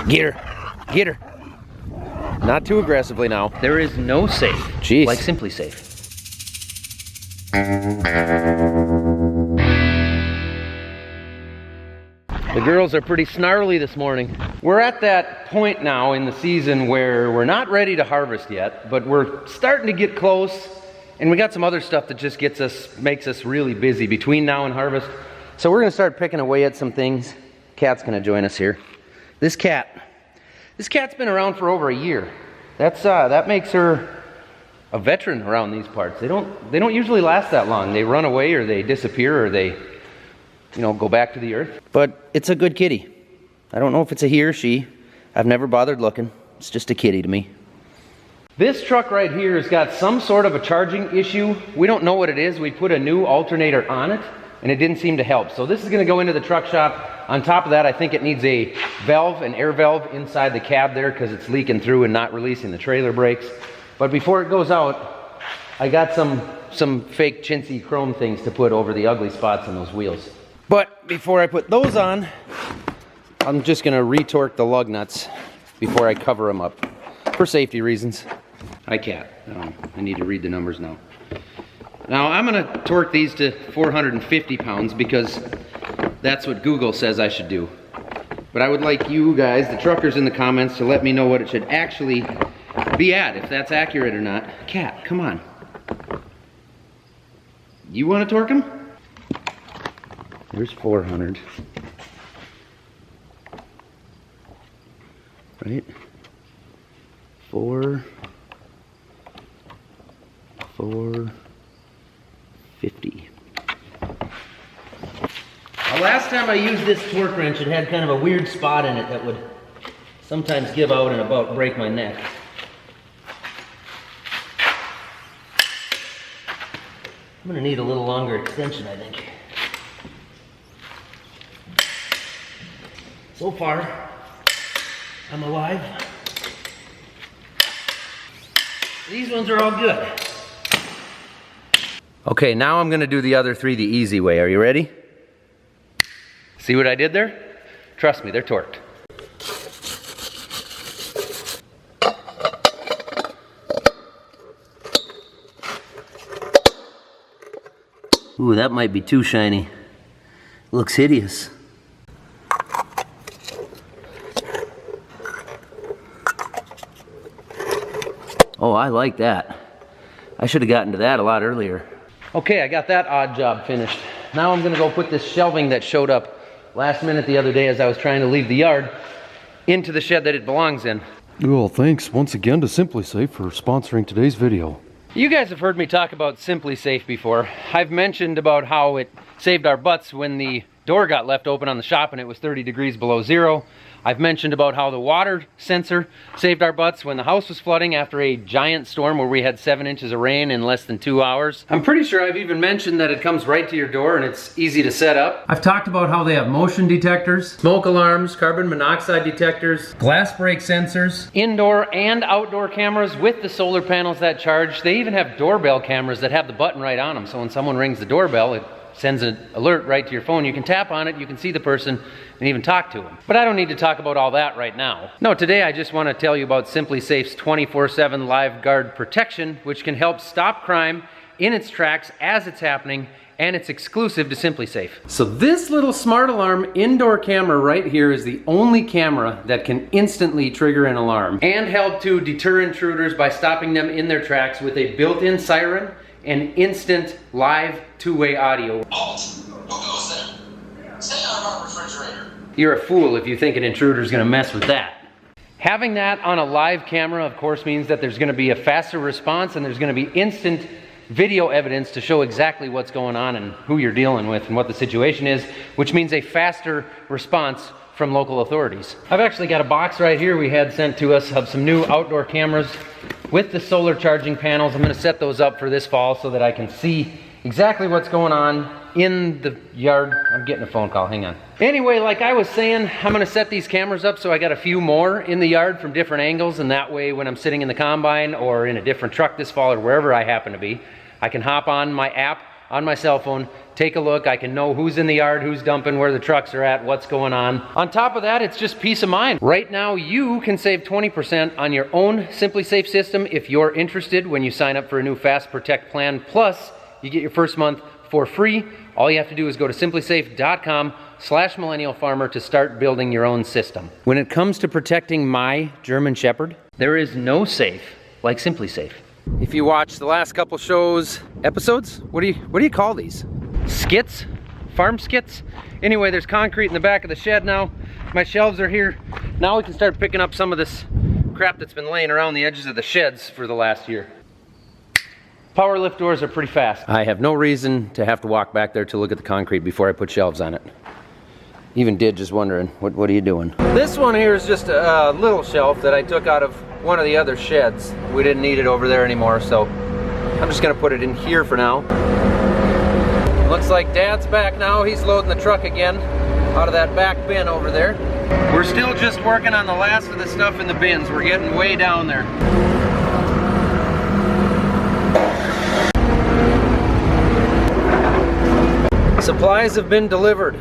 Get her. Get her. Not too aggressively now. There is no safe. Jeez. Like Simply Safe. The girls are pretty snarly this morning. We're at that point now in the season where we're not ready to harvest yet, but we're starting to get close, and we got some other stuff that just makes us really busy between now and harvest. So we're gonna start picking away at some things. Cat's gonna join us here. This cat's been around for over a year. That makes her a veteran around these parts. They don't usually last that long. They run away or they disappear or they go back to the earth. But it's a good kitty. I don't know if it's a he or she. I've never bothered looking. It's just a kitty to me. This truck right here has got some sort of a charging issue. We don't know what it is. We put a new alternator on it and it didn't seem to help. So this is gonna go into the truck shop. On top of that, I think it needs a valve, an air valve inside the cab there because it's leaking through and not releasing the trailer brakes. But before it goes out, I got some fake chintzy chrome things to put over the ugly spots on those wheels. But before I put those on, I'm just gonna retorque the lug nuts before I cover them up for safety reasons. Hi, Cat. I need to read the numbers now. Now I'm gonna torque these to 450 pounds because that's what Google says I should do. But I would like you guys, the truckers in the comments, to let me know what it should actually be at, if that's accurate or not. Cat, come on. You wanna torque them? There's 400. Right? 450. Now, last time I used this torque wrench, it had kind of a weird spot in it that would sometimes give out and about break my neck. I'm gonna need a little longer extension, I think. So far, I'm alive. These ones are all good. Okay, now I'm gonna do the other three the easy way. Are you ready? See what I did there? Trust me, they're torqued. Ooh, that might be too shiny. Looks hideous. Oh, I like that. I should have gotten to that a lot earlier. Okay, I got that odd job finished. Now I'm gonna go put this shelving that showed up last minute the other day as I was trying to leave the yard into the shed that it belongs in. Well, thanks once again to Simply Safe for sponsoring today's video. You guys have heard me talk about Simply Safe before. I've mentioned about how it saved our butts when the door got left open on the shop and it was 30 degrees below zero. I've mentioned about how the water sensor saved our butts when the house was flooding after a giant storm where we had 7 inches of rain in less than 2 hours. I'm pretty sure I've even mentioned that it comes right to your door and it's easy to set up. I've talked about how they have motion detectors, smoke alarms, carbon monoxide detectors, glass break sensors, indoor and outdoor cameras with the solar panels that charge. They even have doorbell cameras that have the button right on them, so when someone rings the doorbell, it sends an alert right to your phone. You can tap on it, you can see the person, and even talk to them. But I don't need to talk about all that right now. No, today I just want to tell you about Simply Safe's 24/7 Live Guard Protection, which can help stop crime in its tracks as it's happening, and it's exclusive to Simply Safe. So this little smart alarm indoor camera right here is the only camera that can instantly trigger an alarm and help to deter intruders by stopping them in their tracks with a built-in siren and instant live two-way audio. Halt! Who goes there? Stay out of our refrigerator. You're a fool if you think an intruder's gonna mess with that. Having that on a live camera, of course, means that there's gonna be a faster response and there's gonna be instant video evidence to show exactly what's going on and who you're dealing with and what the situation is, which means a faster response from local authorities. I've actually got a box right here we had sent to us of some new outdoor cameras with the solar charging panels. I'm gonna set those up for this fall so that I can see exactly what's going on in the yard. I'm getting a phone call, hang on. Anyway, like I was saying, I'm gonna set these cameras up so I got a few more in the yard from different angles, and that way when I'm sitting in the combine or in a different truck this fall or wherever I happen to be, I can hop on my app on my cell phone, take a look. I can know who's in the yard, who's dumping, where the trucks are at, what's going on. On top of that, it's just peace of mind. Right now, you can save 20% on your own Simply Safe system if you're interested when you sign up for a new Fast Protect plan. Plus, you get your first month for free. All you have to do is go to simplysafe.com/millennialfarmer to start building your own system. When it comes to protecting my German Shepherd, there is no safe like Simply Safe. If you watch the last couple episodes, what do you call these? Skits? Farm skits? Anyway, there's concrete in the back of the shed now. My shelves are here. Now we can start picking up some of this crap that's been laying around the edges of the sheds for the last year. Power lift doors are pretty fast. I have no reason to have to walk back there to look at the concrete before I put shelves on it. Even Didge is wondering, what are you doing? This one here is just a little shelf that I took out of one of the other sheds. We didn't need it over there anymore, so I'm just gonna put it in here for now. Looks like Dad's back now. He's loading the truck again out of that back bin over there. We're still just working on the last of the stuff in the bins. We're getting way down there. Supplies have been delivered.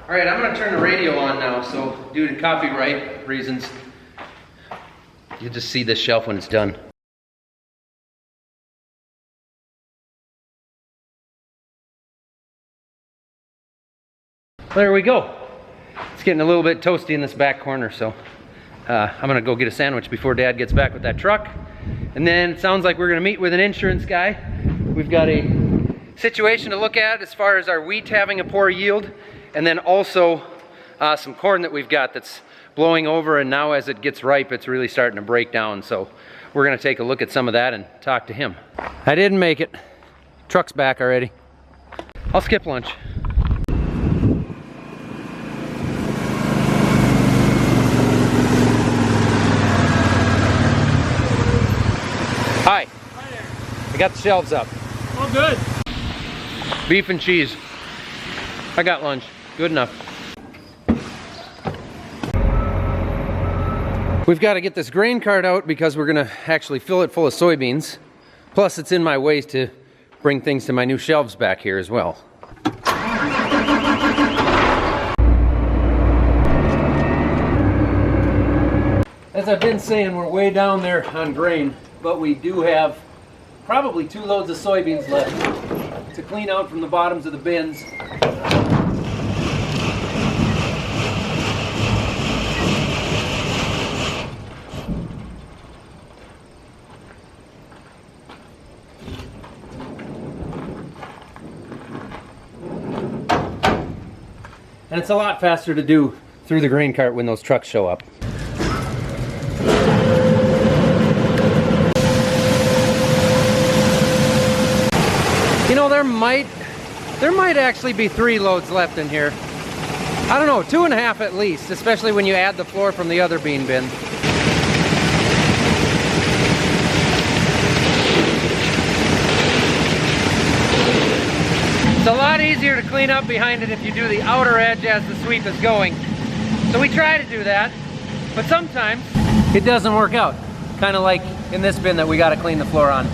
All right, I'm gonna turn the radio on now, so due to copyright reasons, you'll just see this shelf when it's done. There we go. It's getting a little bit toasty in this back corner, so I'm gonna go get a sandwich before Dad gets back with that truck. And then it sounds like we're gonna meet with an insurance guy. We've got a situation to look at as far as our wheat having a poor yield, and then also some corn that we've got that's blowing over, and now as it gets ripe, it's really starting to break down. So we're gonna take a look at some of that and talk to him. I didn't make it. Truck's back already. I'll skip lunch. Hi. Hi there. I got the shelves up. Oh, good. Beef and cheese. I got lunch. Good enough. We've got to get this grain cart out because we're gonna actually fill it full of soybeans. Plus it's in my way to bring things to my new shelves back here as well. As I've been saying, we're way down there on grain, but we do have probably 2 loads of soybeans left to clean out from the bottoms of the bins. And it's a lot faster to do through the grain cart when those trucks show up. You know, there might actually be 3 loads left in here. I don't know, 2.5 at least, especially when you add the floor from the other bean bin. It's a lot easier to clean up behind it if you do the outer edge as the sweep is going. So we try to do that, but sometimes it doesn't work out. Kind of like in this bin that we got to clean the floor on.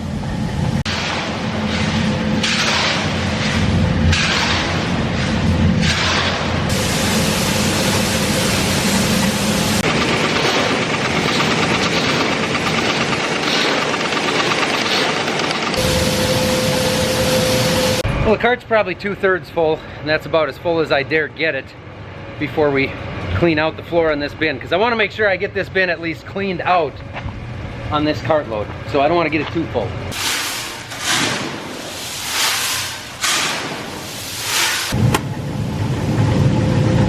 Well, the cart's probably 2/3 full, and that's about as full as I dare get it before we clean out the floor on this bin, because I want to make sure I get this bin at least cleaned out on this cart load, so I don't want to get it too full.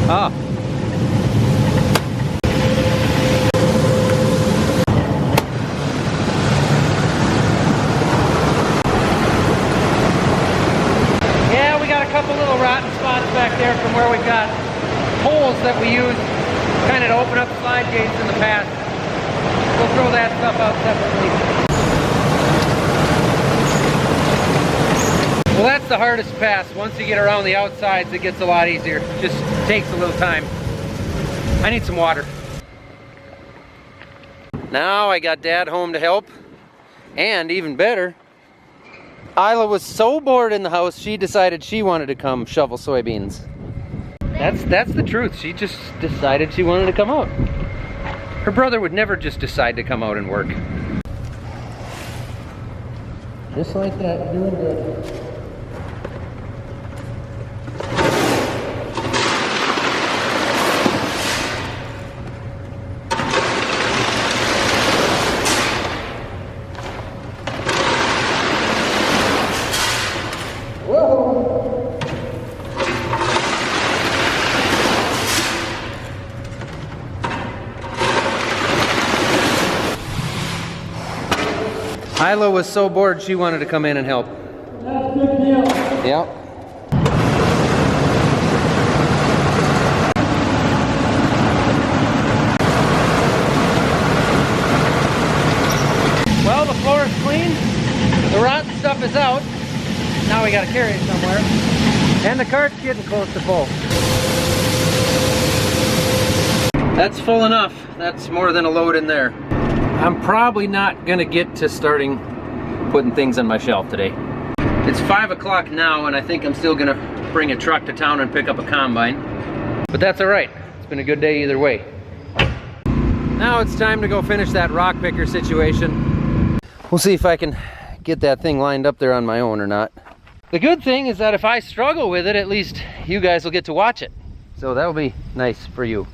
Ah. Couple little rotten spots back there from where we've got holes that we used kind of to open up slide gates in the past. we'll throw that stuff out separately. Well, that's the hardest pass. Once you get around the outsides, it gets a lot easier. Just takes a little time. I need some water. Now I got Dad home to help. And even better, Isla was so bored in the house, she decided she wanted to come shovel soybeans. That's the truth. She just decided she wanted to come out. Her brother would never just decide to come out and work. Just like that, doing good. Isla was so bored she wanted to come in and help. That's a good deal. Yep. Well, the floor is clean. The rotten stuff is out. Now we gotta carry it somewhere. And the cart's getting close to full. That's full enough. That's more than a load in there. I'm probably not gonna get to starting putting things on my shelf today. It's 5 o'clock now and I think I'm still gonna bring a truck to town and pick up a combine. But that's all right. It's been a good day either way. Now it's time to go finish that rock picker situation. We'll see if I can get that thing lined up there on my own or not. The good thing is that if I struggle with it, at least you guys will get to watch it. So that'll be nice for you.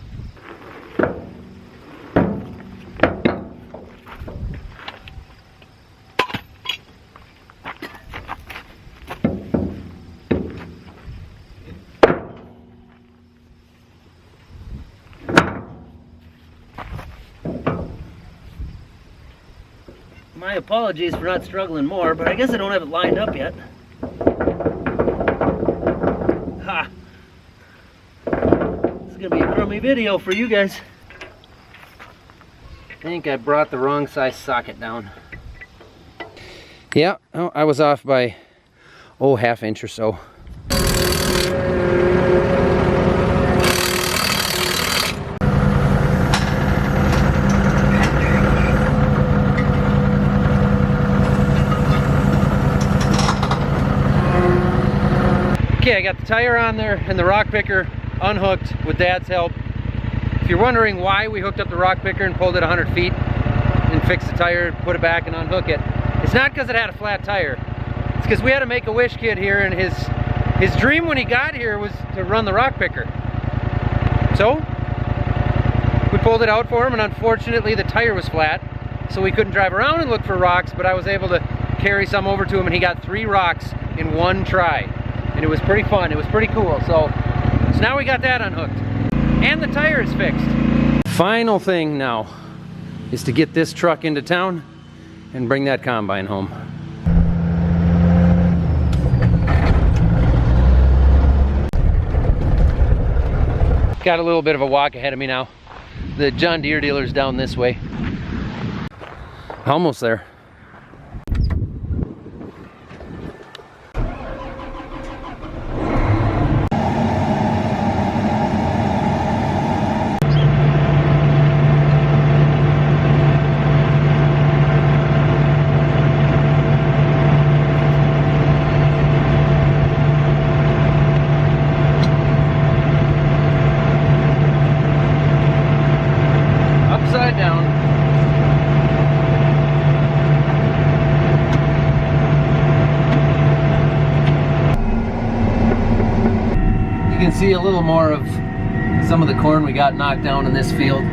My apologies for not struggling more, but I guess I don't have it lined up yet. Ha! This is gonna be a crummy video for you guys. I think I brought the wrong size socket down. Yeah, oh, I was off by, half inch or so. Okay, I got the tire on there and the rock picker unhooked with Dad's help. If you're wondering why we hooked up the rock picker and pulled it 100 feet and fixed the tire, put it back and unhook it, it's not because it had a flat tire. It's because we had a Make-A-Wish kid here and his dream when he got here was to run the rock picker. So, we pulled it out for him and unfortunately the tire was flat, so we couldn't drive around and look for rocks, but I was able to carry some over to him and he got 3 rocks in one try. And it was pretty fun, it was pretty cool. So now we got that unhooked. And the tire is fixed. Final thing now is to get this truck into town and bring that combine home. Got a little bit of a walk ahead of me now. The John Deere dealer's down this way. Almost there. You can see a little more of some of the corn we got knocked down in this field,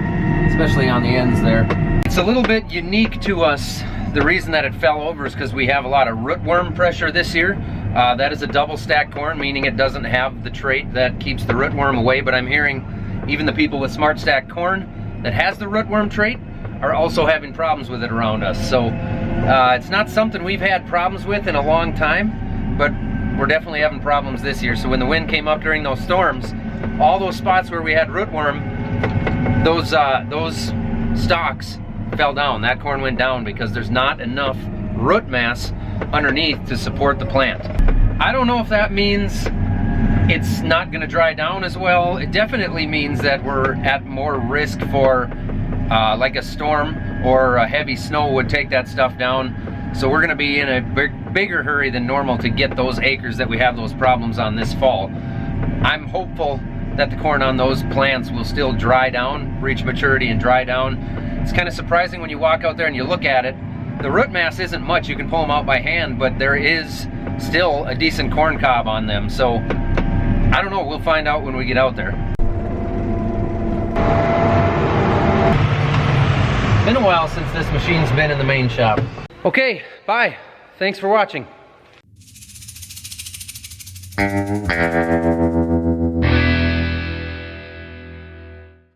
especially on the ends there. It's a little bit unique to us. The reason that it fell over is because we have a lot of rootworm pressure this year. That is a double stack corn, meaning it doesn't have the trait that keeps the rootworm away, but I'm hearing even the people with smart stack corn that has the rootworm trait are also having problems with it around us. So it's not something we've had problems with in a long time, but we're definitely having problems this year. So when the wind came up during those storms, all those spots where we had rootworm, those stalks fell down. That corn went down because there's not enough root mass underneath to support the plant. I don't know if that means it's not going to dry down as well. It definitely means that we're at more risk for like a storm or a heavy snow would take that stuff down. So we're going to be in a bigger hurry than normal to get those acres that we have those problems on this fall. I'm hopeful that the corn on those plants will still dry down, reach maturity and dry down. It's kind of surprising when you walk out there and you look at it. The root mass isn't much. You can pull them out by hand, but there is still a decent corn cob on them. So I don't know, we'll find out when we get out there. Been a while since this machine's been in the main shop. Okay, bye. Thanks for watching.